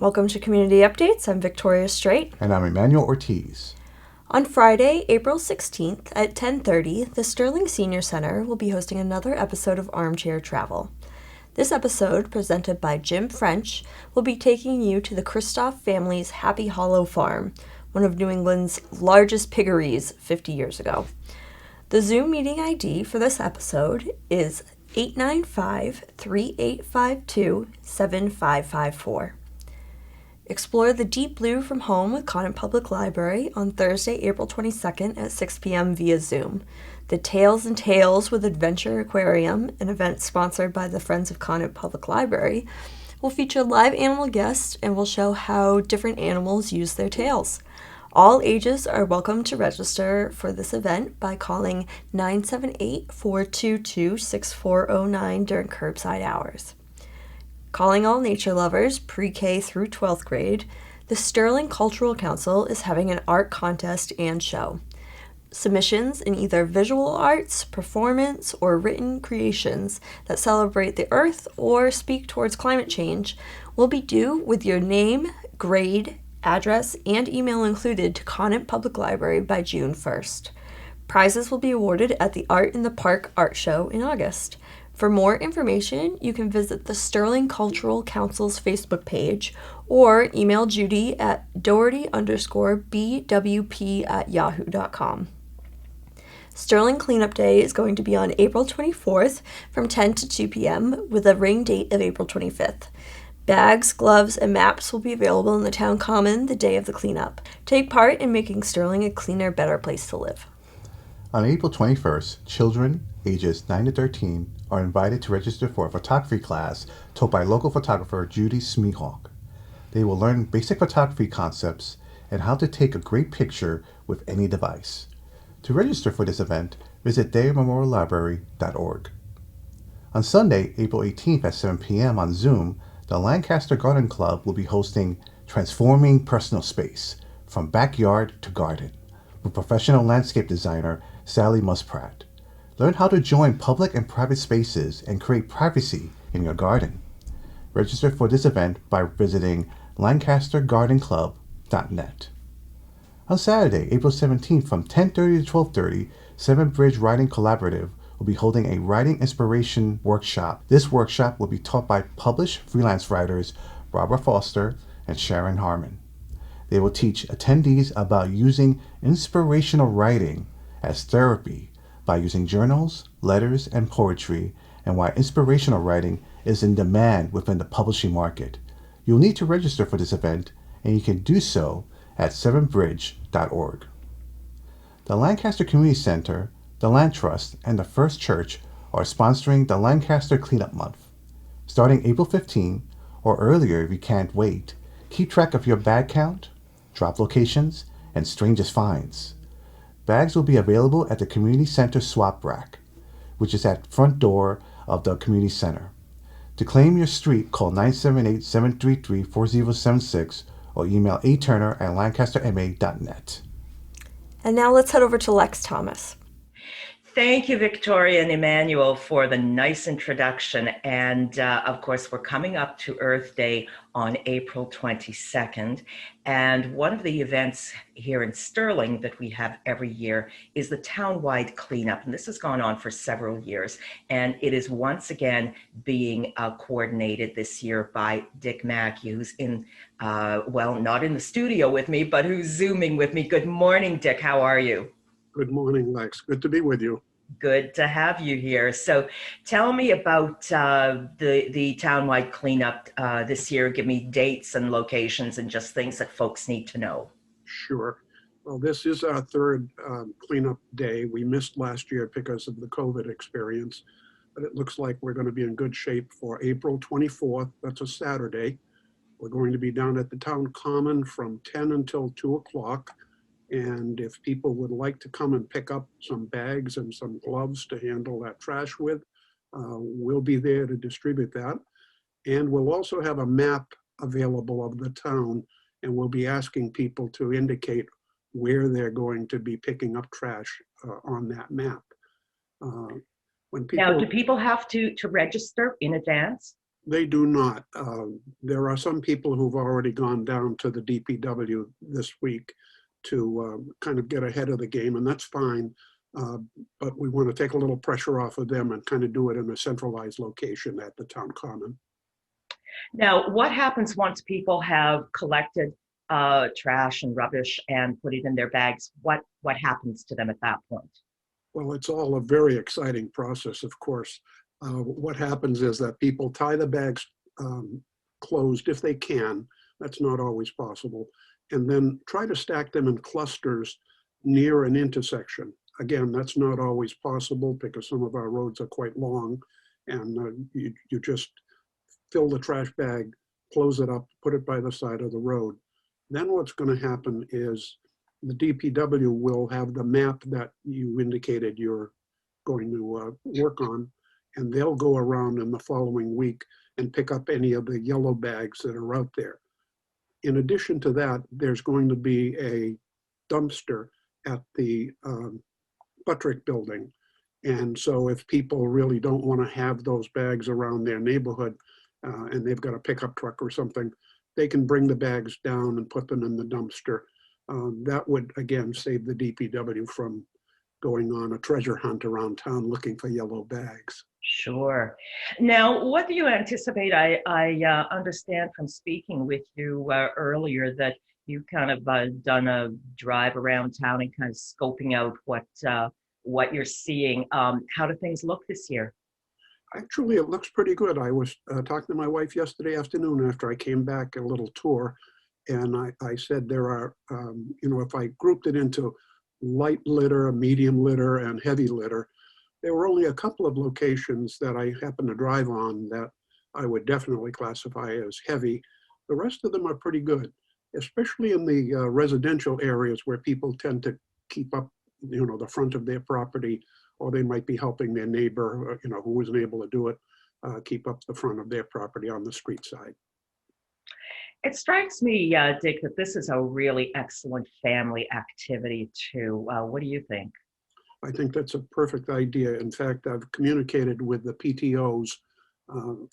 Welcome to Community Updates. I'm Victoria Straight. And I'm Emmanuel Ortiz. On Friday, April 16th at 10:30, the Sterling Senior Center will be hosting another episode of Armchair Travel. This episode, presented by Jim French, will be taking you to the Kristoff family's Happy Hollow Farm, one of New England's largest piggeries 50 years ago. The Zoom meeting ID for this episode is 895-3852-7554. Explore the deep blue from home with Conant Public Library on Thursday, April 22nd at 6 p.m. via Zoom. The Tales and Tales with Adventure Aquarium, an event sponsored by the Friends of Conant Public Library, will feature live animal guests and will show how different animals use their tails. All ages are welcome to register for this event by calling 978-422-6409 during curbside hours. Calling all nature lovers, pre-K through 12th grade, the Sterling Cultural Council is having an art contest and show. Submissions in either visual arts, performance, or written creations that celebrate the earth or speak towards climate change will be due with your name, grade, address, and email included to Conant Public Library by June 1st. Prizes will be awarded at the Art in the Park Art Show in August. For more information, you can visit the Sterling Cultural Council's Facebook page or email Judy at doherty_bwp@yahoo.com. Sterling Cleanup Day is going to be on April 24th from 10 to 2 p.m. with a rain date of April 25th. Bags, gloves, and maps will be available in the town common the day of the cleanup. Take part in making Sterling a cleaner, better place to live. On April 21st, children ages 9 to 13 are invited to register for a photography class taught by local photographer Judy Smehawk. They will learn basic photography concepts and how to take a great picture with any device. To register for this event, visit daymemoriallibrary.org. On Sunday, April 18th at 7 p.m. on Zoom, the Lancaster Garden Club will be hosting Transforming Personal Space from Backyard to Garden with professional landscape designer Sally Musprat. Learn how to join public and private spaces and create privacy in your garden. Register for this event by visiting lancastergardenclub.net. On Saturday, April 17th from 10:30 to 12:30, Seven Bridge Writing Collaborative will be holding a writing inspiration workshop. This workshop will be taught by published freelance writers Barbara Foster and Sharon Harmon. They will teach attendees about using inspirational writing as therapy by using journals, letters, and poetry, and why inspirational writing is in demand within the publishing market. You'll need to register for this event, and you can do so at sevenbridge.org. The Lancaster Community Center, the Land Trust, and the First Church are sponsoring the Lancaster Cleanup Month. Starting April 15, or earlier if you can't wait, keep track of your bag count, drop locations, and strangest finds. Bags will be available at the Community Center swap rack, which is at front door of the Community Center. To claim your street, call 978-733-4076 or email aturner@lancasterma.net. And now let's head over to Lex Thomas. Thank you, Victoria and Emmanuel, for the nice introduction. And of course, we're coming up to Earth Day on April 22nd. And one of the events here in Sterling that we have every year is the townwide cleanup. And this has gone on for several years. And it is once again being coordinated this year by Dick Maki, who's in, not in the studio with me, but who's Zooming with me. Good morning, Dick. How are you? Good morning, Lex. Good to be with you. Good to have you here. So tell me about the townwide cleanup this year. Give me dates and locations and just things that folks need to know. Sure. Well, this is our third cleanup day. We missed last year because of the COVID experience, but it looks like we're going to be in good shape for April 24th. That's a Saturday. We're going to be down at the town common from 10 until 2 o'clock. And if people would like to come and pick up some bags and some gloves to handle that trash with, we'll be there to distribute that. And we'll also have a map available of the town, and we'll be asking people to indicate where they're going to be picking up trash on that map. Now, do people have to register in advance? They do not. There are some people who've already gone down to the DPW this week to kind of get ahead of the game, and that's fine. Uh, but we want to take a little pressure off of them and kind of do it in a centralized location at the town common. Now, what happens once people have collected trash and rubbish and put it in their bags? What happens to them at that point? Well, it's all a very exciting process, of course. What happens is that people tie the bags closed if they can. That's not always possible. And then try to stack them in clusters near an intersection. Again, that's not always possible because some of our roads are quite long, and you just fill the trash bag, close it up, put it by the side of the road. Then what's going to happen is the DPW will have the map that you indicated you're going to work on, and they'll go around in the following week and pick up any of the yellow bags that are out there. In addition to that, there's going to be a dumpster at the Buttrick building. And so if people really don't want to have those bags around their neighborhood and they've got a pickup truck or something, they can bring the bags down and put them in the dumpster. That would, again, save the DPW from going on a treasure hunt around town looking for yellow bags. Sure. Now, what do you anticipate? I understand from speaking with you earlier that you've kind of done a drive around town and kind of scoping out what you're seeing. How do things look this year? Actually, it looks pretty good. I was talking to my wife yesterday afternoon after I came back, a little tour, and I said there are, if I grouped it into light litter, medium litter, and heavy litter, there were only a couple of locations that I happened to drive on that I would definitely classify as heavy. The rest of them are pretty good, especially in the residential areas where people tend to keep up, the front of their property, or they might be helping their neighbor, who wasn't able to do it, keep up the front of their property on the street side. It strikes me, Dick, that this is a really excellent family activity too. What do you think? I think that's a perfect idea. In fact, I've communicated with the PTOs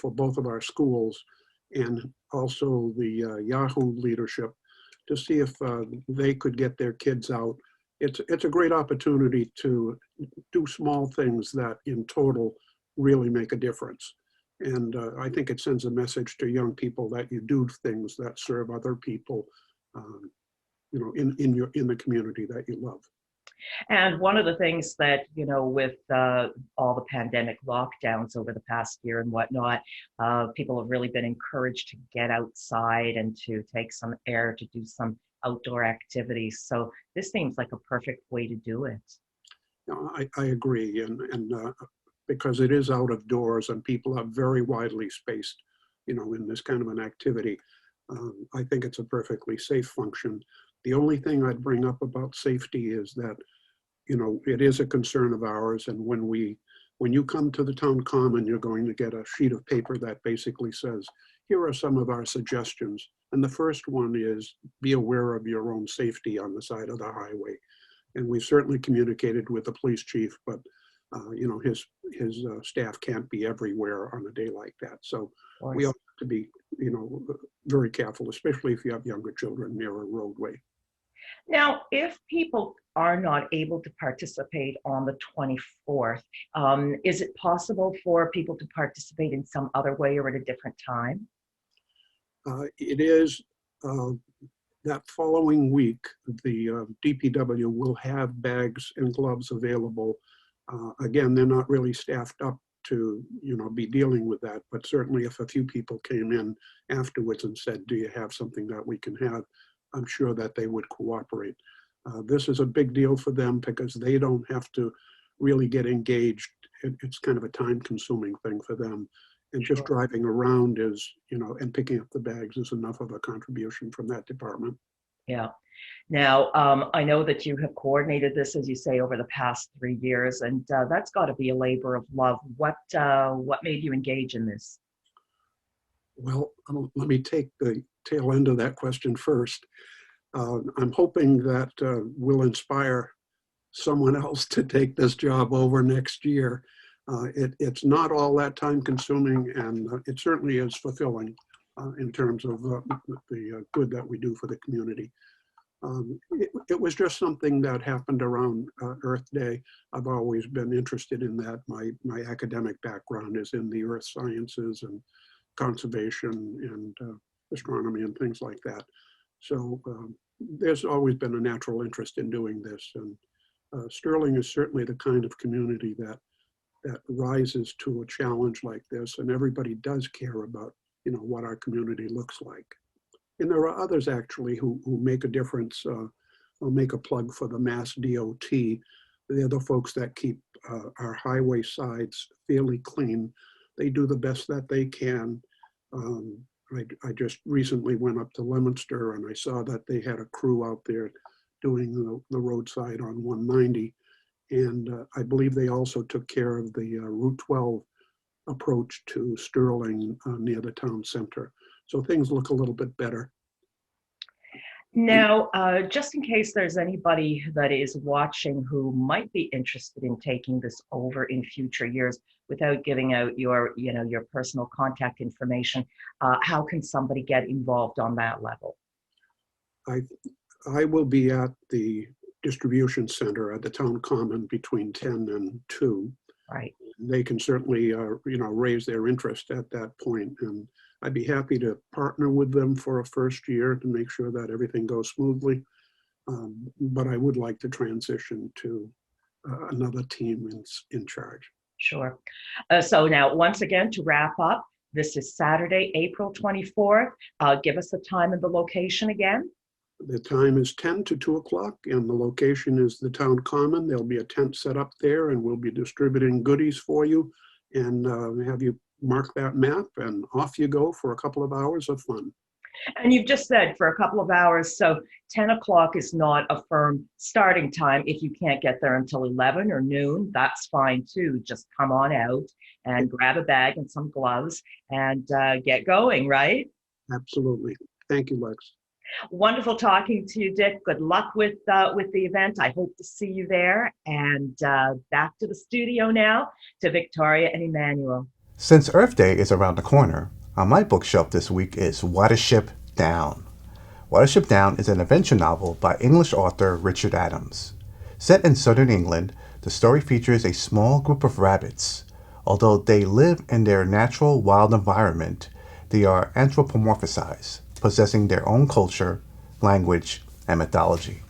for both of our schools and also the Yahoo leadership to see if they could get their kids out. It's a great opportunity to do small things that in total really make a difference. And I think it sends a message to young people that you do things that serve other people, in the community that you love. And one of the things that, with all the pandemic lockdowns over the past year and whatnot, people have really been encouraged to get outside and to take some air, to do some outdoor activities. So this seems like a perfect way to do it. I agree. And because it is out of doors and people are very widely spaced, in this kind of an activity, I think it's a perfectly safe function. The only thing I'd bring up about safety is that, it is a concern of ours. And when you come to the town common, you're going to get a sheet of paper that basically says, here are some of our suggestions. And the first one is be aware of your own safety on the side of the highway. And we've certainly communicated with the police chief, but his staff can't be everywhere on a day like that. So we have to be, very careful, especially if you have younger children near a roadway. Now, if people are not able to participate on the 24th, is it possible for people to participate in some other way or at a different time? It is that following week, the DPW will have bags and gloves available. Again, they're not really staffed up to, be dealing with that, but certainly if a few people came in afterwards and said, do you have something that we can have? I'm sure that they would cooperate. This is a big deal for them because they don't have to really get engaged. It's kind of a time-consuming thing for them. And just driving around is, and picking up the bags is enough of a contribution from that department. Yeah. Now, I know that you have coordinated this, as you say, over the past 3 years, and that's got to be a labor of love. What made you engage in this? Well, let me take the tail end of that question first. I'm hoping that we'll inspire someone else to take this job over next year. It's not all that time consuming, and it certainly is fulfilling in terms of the good that we do for the community. It was just something that happened around Earth Day. I've always been interested in that. My academic background is in the earth sciences and conservation and astronomy and things like that. So there's always been a natural interest in doing this. And Sterling is certainly the kind of community that rises to a challenge like this, and everybody does care about, what our community looks like. And there are others actually who make a difference. I'll make a plug for the Mass DOT. They're the folks that keep our highway sides fairly clean. They do the best that they can. I just recently went up to Leominster and I saw that they had a crew out there doing the roadside on 190. And I believe they also took care of the Route 12 approach to Sterling near the town center. So things look a little bit better. Now, just in case there's anybody that is watching who might be interested in taking this over in future years, without giving out your personal contact information, how can somebody get involved on that level? I will be at the distribution center at the town common between 10 and 2. Right. They can certainly, raise their interest at that point. And I'd be happy to partner with them for a first year to make sure that everything goes smoothly. But I would like to transition to another team in charge. Sure. So now, once again, to wrap up, this is Saturday, April 24th. Give us the time and the location again. The time is 10 to 2 o'clock, and the location is the town common. There'll be a tent set up there, and we'll be distributing goodies for you and have you mark that map, and off you go for a couple of hours of fun. And you've just said for a couple of hours, so 10 o'clock is not a firm starting time. If you can't get there until 11 or noon, that's fine too. Just come on out and grab a bag and some gloves and get going, right? Absolutely. Thank you, Lex. Wonderful talking to you, Dick. Good luck with the event. I hope to see you there. And back to the studio now to Victoria and Emmanuel. Since Earth Day is around the corner, on my bookshelf this week is Watership Down. Watership Down is an adventure novel by English author Richard Adams. Set in southern England, the story features a small group of rabbits. Although they live in their natural wild environment, they are anthropomorphized, possessing their own culture, language, and mythology.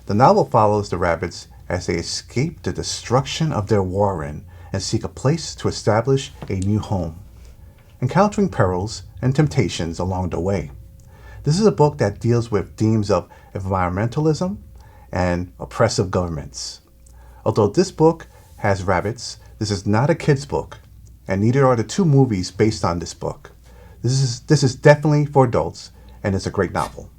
The novel follows the rabbits as they escape the destruction of their warren and seek a place to establish a new home, encountering perils and temptations along the way. This is a book that deals with themes of environmentalism and oppressive governments. Although this book has rabbits, this is not a kid's book, and neither are the 2 movies based on this book. This is definitely for adults, and it's a great novel.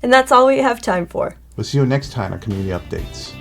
And that's all we have time for. We'll see you next time on Community Updates.